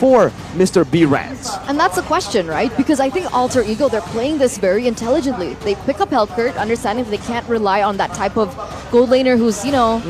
for Mr. B-Rans. And that's a question, right? Because I think Alter Ego, they're playing this very intelligently. They pick up Helkurt, understanding that they can't rely on that type of gold laner who's, you know,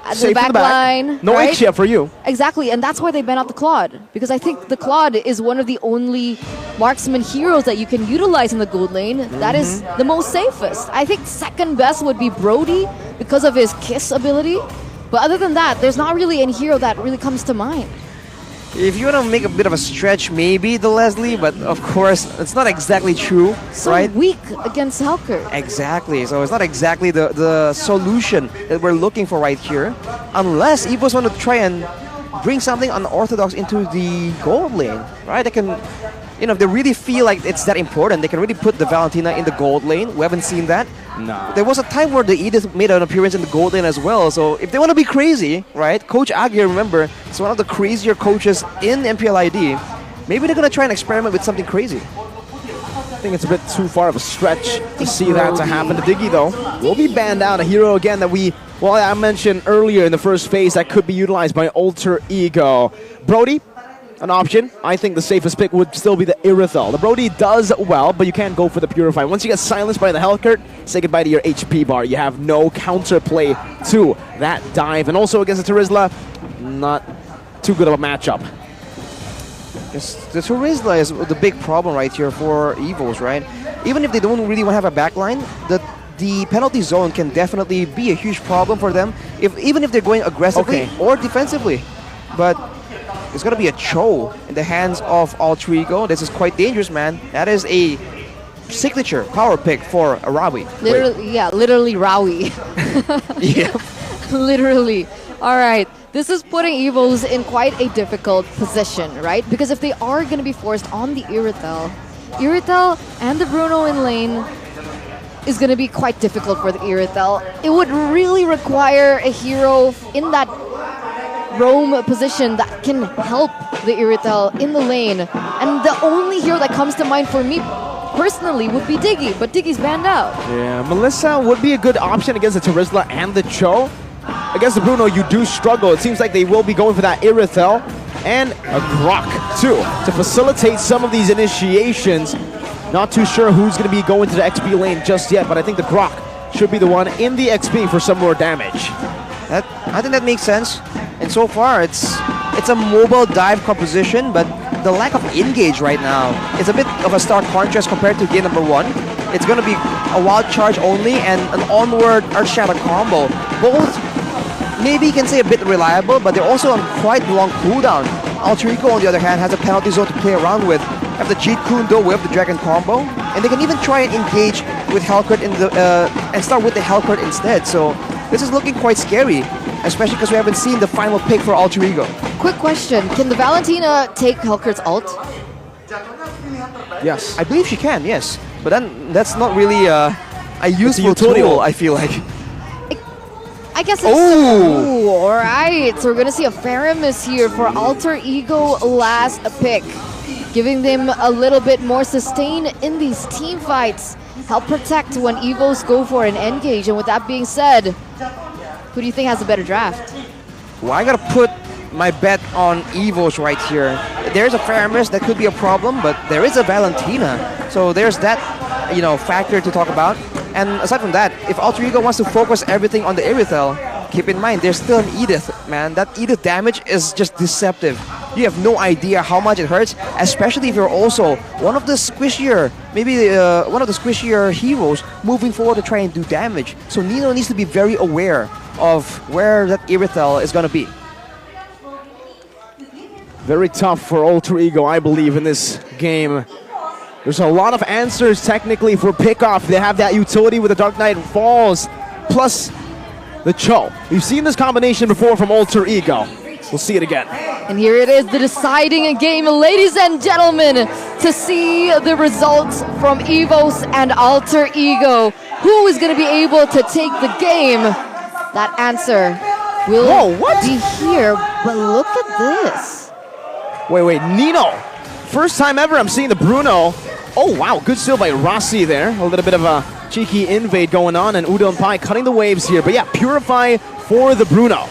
at the back line. No right? HF for you. Exactly, and that's why they ban out the Claude. Because I think the Claude is one of the only marksman heroes that you can utilize in the gold lane. That is the most safest. I think second best would be Brody because of his Kiss ability. But other than that, there's not really any hero that really comes to mind. If you want to make a bit of a stretch, maybe the Leslie, but of course, it's not exactly true, So right? weak against Helkurt. Exactly. So it's not exactly the solution that we're looking for right here. Unless EVOS want to try and bring something unorthodox into the gold lane, right? They can, you know, if they really feel like it's that important, they can really put the Valentina in the gold lane. We haven't seen that. No. There was a time where the Edith made an appearance in the gold lane as well. So if they want to be crazy, right? Coach Aguirre, remember, is one of the crazier coaches in MPLID. Maybe they're going to try and experiment with something crazy. I think it's a bit too far of a stretch to see that to happen to Diggy, though. Will be banned out. A hero again that I mentioned earlier in the first phase that could be utilized by Alter Ego. Brody, an option. I think the safest pick would still be the Irithel. The Brody does well, but you can't go for the Purify. Once you get silenced by the Helkurt, say goodbye to your HP bar. You have no counterplay to that dive. And also against the Terizla, not too good of a matchup. Yes, the Terizla is the big problem right here for EVOS, right? Even if they don't really want to have a backline, the penalty zone can definitely be a huge problem for them, even if they're going aggressively or defensively. But it's going to be a Cho in the hands of Alter Ego. This is quite dangerous, man. That is a signature power pick for Rawi. Literally, yeah, literally Rawi. Yeah. Literally. All right. This is putting EVOS in quite a difficult position, right? Because if they are going to be forced on the Irithel and the Bruno in lane is going to be quite difficult for the Irithel. It would really require a hero in that roam position that can help the Irithel in the lane. And the only hero that comes to mind for me personally would be Diggy, but Diggy's banned out. Yeah, Melissa would be a good option against the Terizla and the Cho. Against the Bruno, you do struggle. It seems like they will be going for that Irithel and a Grok, too, to facilitate some of these initiations. Not too sure who's going to be going to the XP lane just yet, but I think the Grok should be the one in the XP for some more damage. I think that makes sense. And so far, it's a mobile dive composition, but the lack of engage right now is a bit of a stark contrast compared to game number 1. It's going to be a wild charge only and an onward Earth Shatter combo. Both, maybe you can say a bit reliable, but they're also on quite long cooldown. Alter Ego, on the other hand, has a penalty zone to play around with. Have the Jeet Kune Do with the Dragon combo, and they can even try and engage with Helkurt in the and start with the Helkurt instead. So this is looking quite scary, especially because we haven't seen the final pick for Alter Ego. Quick question, can the Valentina take Helkurt's ult? Yes. I believe she can, yes. But then that's not really a useful tool, I feel like. I guess it's... Ooh, alright. So we're going to see a Faramis here for Alter Ego last pick. Giving them a little bit more sustain in these team fights. Help protect when EVOS go for an engage. And with that being said, who do you think has a better draft? Well, I gotta put my bet on EVOS right here. There's a Faramis that could be a problem, but there is a Valentina. So there's that, you know, factor to talk about. And aside from that, if Alter Ego wants to focus everything on the Irithel, keep in mind there's still an Edith, man. That Edith damage is just deceptive. You have no idea how much it hurts, especially if you're also one of the squishier, maybe one of the squishier heroes moving forward to try and do damage. So Nino needs to be very aware of where that Irithel is going to be. Very tough for Alter Ego, I believe, in this game. There's a lot of answers technically for pickoff. They have that utility with the Dark Knight Falls, plus the Cho. We've seen this combination before from Alter Ego. We'll see it again. And here it is, the deciding game, ladies and gentlemen, to see the results from EVOS and Alter Ego. Who is going to be able to take the game? That answer will be here, but look at this. Wait, Nino. First time ever I'm seeing the Bruno. Oh, wow, good steal by Rossi there. A little bit of a cheeky invade going on, and Udon Pai cutting the waves here. But yeah, Purify for the Bruno.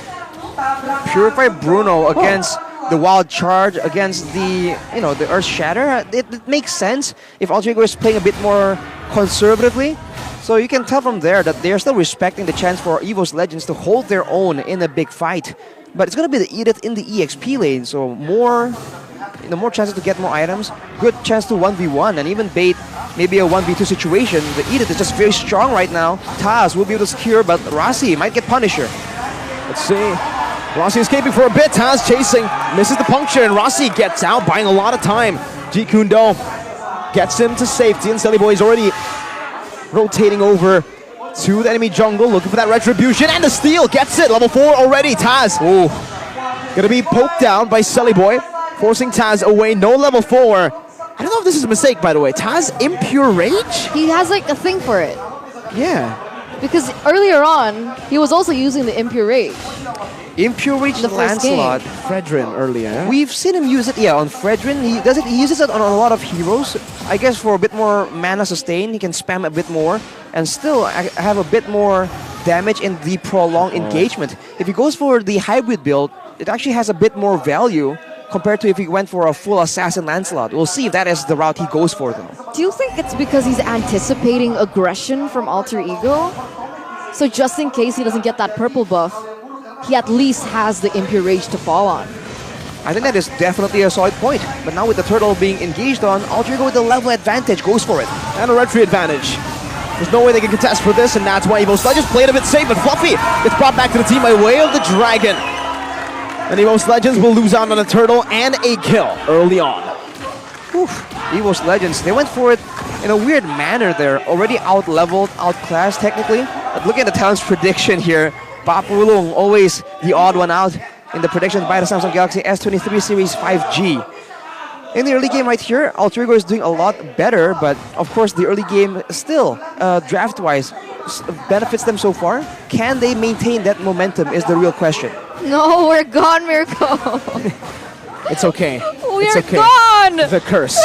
Purify Bruno against the wild charge against the the Earth Shatter. It makes sense if alterego is playing a bit more conservatively. So you can tell from there that they're still respecting the chance for EVOS Legends to hold their own in a big fight. But it's going to be the Edith in the EXP lane, so more chances to get more items, good chance to 1v1 and even bait maybe a 1v2 situation. The Edith is just very strong right now. Taz will be able to secure, but Rossi might get Punisher. Let's see. Rossi escaping for a bit. Taz chasing, misses the puncture, and Rossi gets out, buying a lot of time. Ji Kundo gets him to safety, and Celiboy is already rotating over to the enemy jungle, looking for that retribution, and the steal gets it. Level 4 already. Taz, gonna be poked down by Celiboy, forcing Taz away. No level 4. I don't know if this is a mistake, by the way. Taz, Impure Rage? He has like a thing for it. Yeah. Because earlier on, he was also using the Impure Rage. Impure Rage The first Lancelot. Fredrin earlier. We've seen him use it, on Fredrin. He uses it on a lot of heroes. I guess for a bit more mana sustain, he can spam a bit more and still have a bit more damage in the prolonged engagement. If he goes for the hybrid build, it actually has a bit more value compared to if he went for a full Assassin Lancelot. We'll see if that is the route he goes for, though. Do you think it's because he's anticipating aggression from Alter Ego? So just in case he doesn't get that purple buff, he at least has the Impure Rage to fall on. I think that is definitely a solid point. But now with the turtle being engaged on, Alter Ego with the level advantage goes for it. And a retry advantage. There's no way they can contest for this, and that's why EVOS Legends played a bit safe, but Fluffy gets brought back to the team by way of the dragon. And EVOS Legends will lose out on a turtle and a kill early on. EVOS Legends, they went for it in a weird manner there. Already out-leveled, outclassed technically. But look at the talent's prediction here. Papulung, always the odd one out in the predictions by the Samsung Galaxy S23 Series 5G. In the early game right here, Alter Ego is doing a lot better, but of course the early game still, draft-wise, benefits them so far. Can they maintain that momentum is the real question. No, we're gone, Mirko. It's okay. We're it's okay. gone. The curse.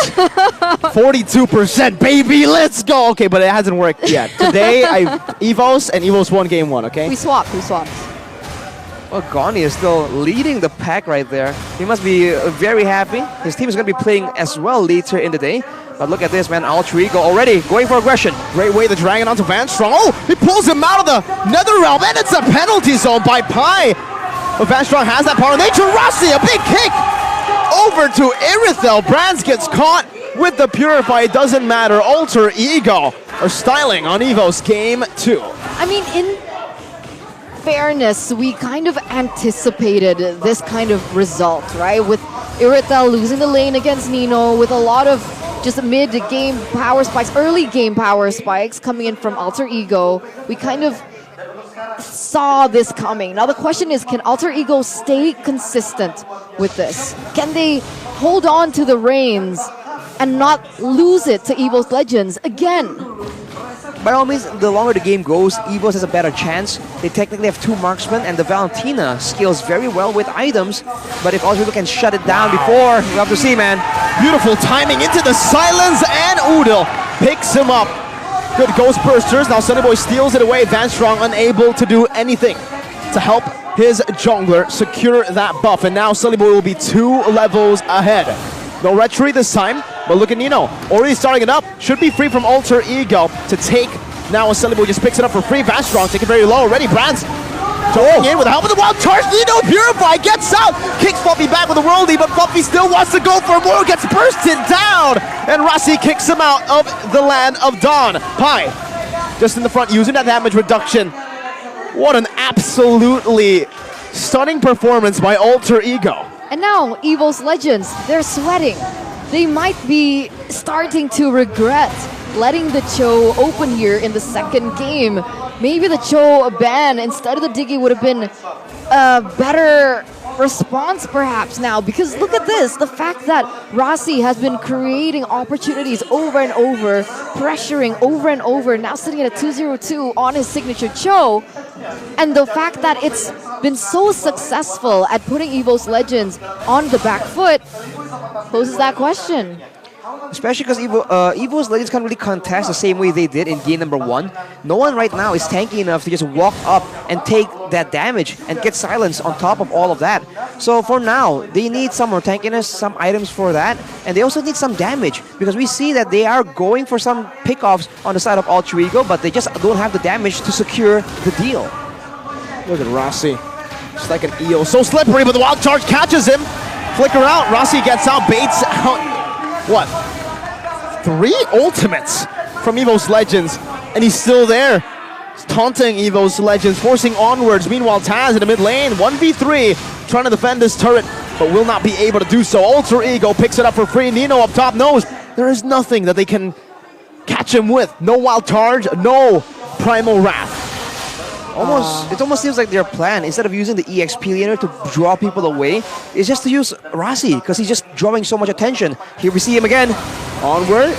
42%, baby, let's go. Okay, but it hasn't worked yet. Today, EVOS and EVOS won game 1, okay? We swapped. Well, Goni is still leading the pack right there. He must be very happy. His team is going to be playing as well later in the day. But look at this, man. Alter Ego already going for aggression. Great way the dragon onto Van Strong. Oh, he pulls him out of the Nether Realm, and it's a penalty zone by Pi. But Van Strong has that power of nature. Rossi, a big kick over to Irithel. Brands gets caught with the Purify. It doesn't matter. Alter Ego are styling on EVOS game 2. I mean, in fairness, we kind of anticipated this kind of result, right? With Irithel losing the lane against Nino, with a lot of just mid-game power spikes, early game power spikes coming in from Alter Ego. We kind of saw this coming. Now the question is, can Alter Ego stay consistent with this? Can they hold on to the reins and not lose it to EVOS Legends again? By all means, the longer the game goes, EVOS has a better chance. They technically have 2 marksmen, and the Valentina scales very well with items. But if Alter Ego can shut it down before, we'll have to see, man. Beautiful timing into the silence, and Udil picks him up. Good Ghost Bursters. Now Sunnyboy steals it away. Van Strong unable to do anything to help his jungler secure that buff. And now Sunnyboy will be 2 levels ahead. No retreat this time, but look at Nino. Already starting it up. Should be free from Alter Ego to take. Now Sunnyboy just picks it up for free. Van Strong taking very low already. Brands going in with the help of the wild charge. Nino Purify gets out. Kicks Fluffy back with a worldie, but Fluffy still wants to go for more. Gets bursted down. And Rossi kicks him out of the land of Dawn. Pi just in the front using that damage reduction. What an absolutely stunning performance by Alter Ego. And now, EVOS Legends, they're sweating. They might be starting to regret letting the Cho open here in the second game. Maybe the Cho ban instead of the Diggy would have been a better response perhaps now, because look at this, the fact that Rossi has been creating opportunities over and over, pressuring over and over, now sitting at a 2-0-2 on his signature Cho, and the fact that it's been so successful at putting EVOS Legends on the back foot poses that question. Especially because EVOS Legends can't really contest the same way they did in game number 1. No one right now is tanky enough to just walk up and take that damage and get silence on top of all of that. So for now, they need some more tankiness, some items for that, and they also need some damage because we see that they are going for some pickoffs on the side of alterego, but they just don't have the damage to secure the deal. Look at Rossi. Just like an eel. So slippery, but the wild charge catches him. Flicker out. Rossi gets out, baits out. What? 3 ultimates from EVOS Legends, and he's still there. He's taunting EVOS Legends, forcing onwards. Meanwhile, Taz in the mid lane, 1v3, trying to defend this turret, but will not be able to do so. Alterego picks it up for free. Nino up top knows there is nothing that they can catch him with. No wild charge, no primal wrath. It almost seems like their plan, instead of using the EXP laner to draw people away, is just to use Rossi, because he's just drawing so much attention. Here we see him again. Onward.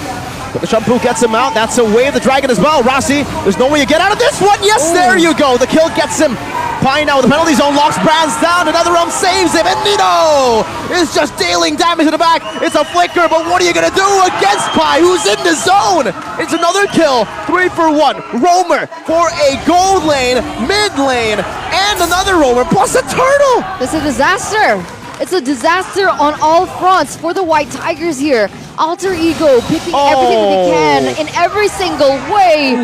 But the shampoo gets him out. That's a wave. The dragon as well. Rossi, there's no way you get out of this one. Yes, there you go. The kill gets him. Pine now with the penalty zone, locks Brands down. Another realm saves him. And Nino is just dealing damage to the back. It's a flicker, but what are you going to do against Pi, who's in the zone? It's another kill. 3 for 1. Roamer for a gold lane, mid lane, and another roamer, plus a turtle. It's a disaster. It's a disaster on all fronts for the White Tigers here. Alterego picking everything that they can in every single way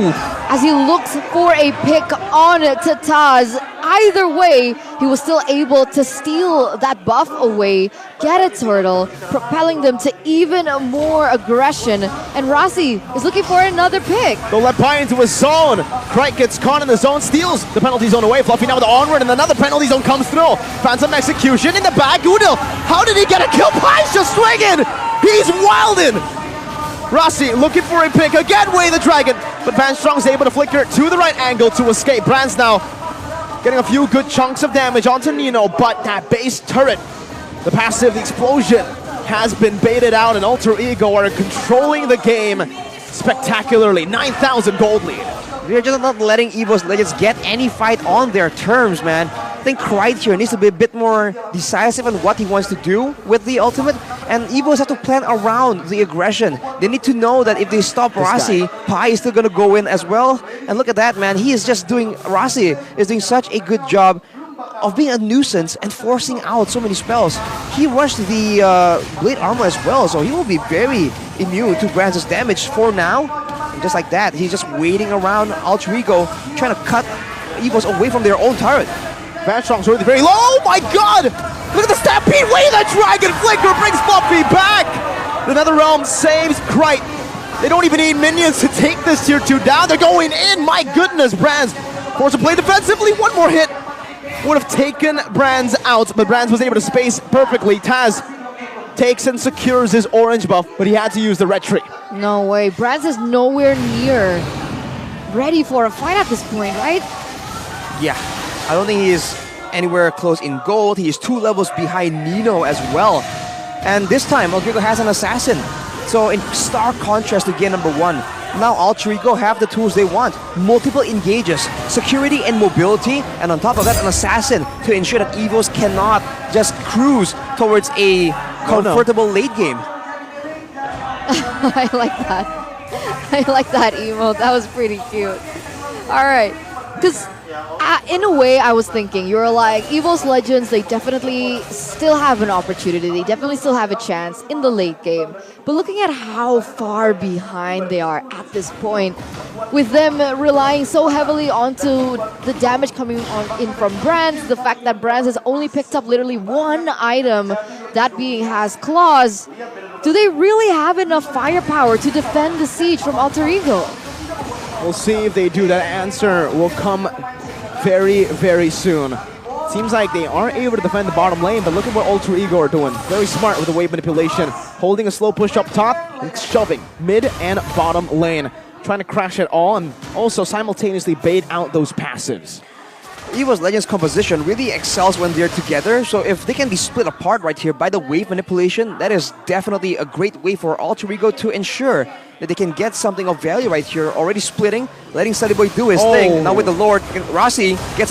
as he looks for a pick on Taz. Either way, he was still able to steal that buff away, get a turtle, propelling them to even more aggression. And Rossi is looking for another pick. They'll let Pi into his zone. Krike gets caught in the zone, steals the penalty zone away. Fluffy now with the onward, and another penalty zone comes through. Phantom execution in the back. Udil, how did he get a kill? Pi's just swinging. He's wildin'. Rossi looking for a pick. Again, Way the Dragon. But Van Strong's able to flicker to the right angle to escape. Brands now getting a few good chunks of damage onto Nino, but that base turret, the passive, the explosion, has been baited out, and Alterego are controlling the game spectacularly. 9,000 gold lead. They're just not letting EVOS Legends get any fight on their terms, man. I think Krite here needs to be a bit more decisive on what he wants to do with the ultimate, and EVOS have to plan around the aggression. They need to know that if they stop Rossi, Pi is still going to go in as well. And look at that, man. He is just doing, Rossi is doing such a good job of being a nuisance and forcing out so many spells. He rushed the Blade Armor as well, so he will be very immune to Brands' damage for now. And just like that, he's just waiting around Alterego, trying to cut EVOS away from their own turret. Van Strong's already very low. Oh my god! Look at the Stampede. Way the Dragon Flicker brings Fluffy back. The Netherrealm saves Krite. They don't even need minions to take this tier 2 down. They're going in. My goodness, Brands forced to play defensively. One more hit would have taken Brands out, but Brands was able to space perfectly. Taz takes and secures his orange buff, but he had to use the red tree. No way. Brands is nowhere near ready for a fight at this point, right? Yeah. I don't think he is anywhere close in gold. He is 2 levels behind Nino as well. And this time, Alterego has an assassin. So in stark contrast to game number 1, now Alterego have the tools they want. Multiple engages, security and mobility, and on top of that, an assassin to ensure that EVOS cannot just cruise towards a comfortable late game. I like that. I like that emote. That was pretty cute. All right. Because in a way, I was thinking, you're like, EVOS Legends, they definitely still have an opportunity. They definitely still have a chance in the late game. But looking at how far behind they are at this point, with them relying so heavily onto the damage coming in from Brands, the fact that Brands has only picked up literally 1 item, that being has claws, do they really have enough firepower to defend the siege from Alterego? We'll see if they do. That answer will come very, very soon. Seems like they are able to defend the bottom lane, but look at what Alterego are doing. Very smart with the wave manipulation. Holding a slow push up top and shoving mid and bottom lane. Trying to crash it all and also simultaneously bait out those passives. EVOS Legends composition really excels when they're together, so if they can be split apart right here by the wave manipulation, that is definitely a great way for Alterego to ensure that they can get something of value right here. Already splitting, letting Sunny Boy do his thing. Now with the Lord, Rossi gets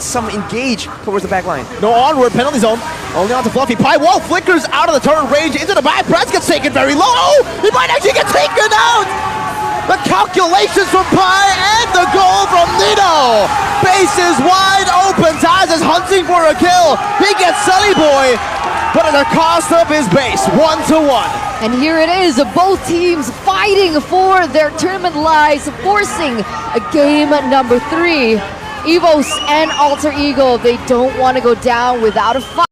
some engage towards the back line. No onward, penalty zone. Only on to Fluffy. Pie wall flickers out of the turret range into the back. Press gets taken very low. He might actually get taken out. The calculations from Pie and the goal from Nino. Base is wide open. Taz is hunting for a kill. He gets Sunny Boy, but at the cost of his base, 1-1. And here it is, both teams fighting for their tournament lives, forcing a game number 3. EVOS and Alter Ego, they don't want to go down without a fight.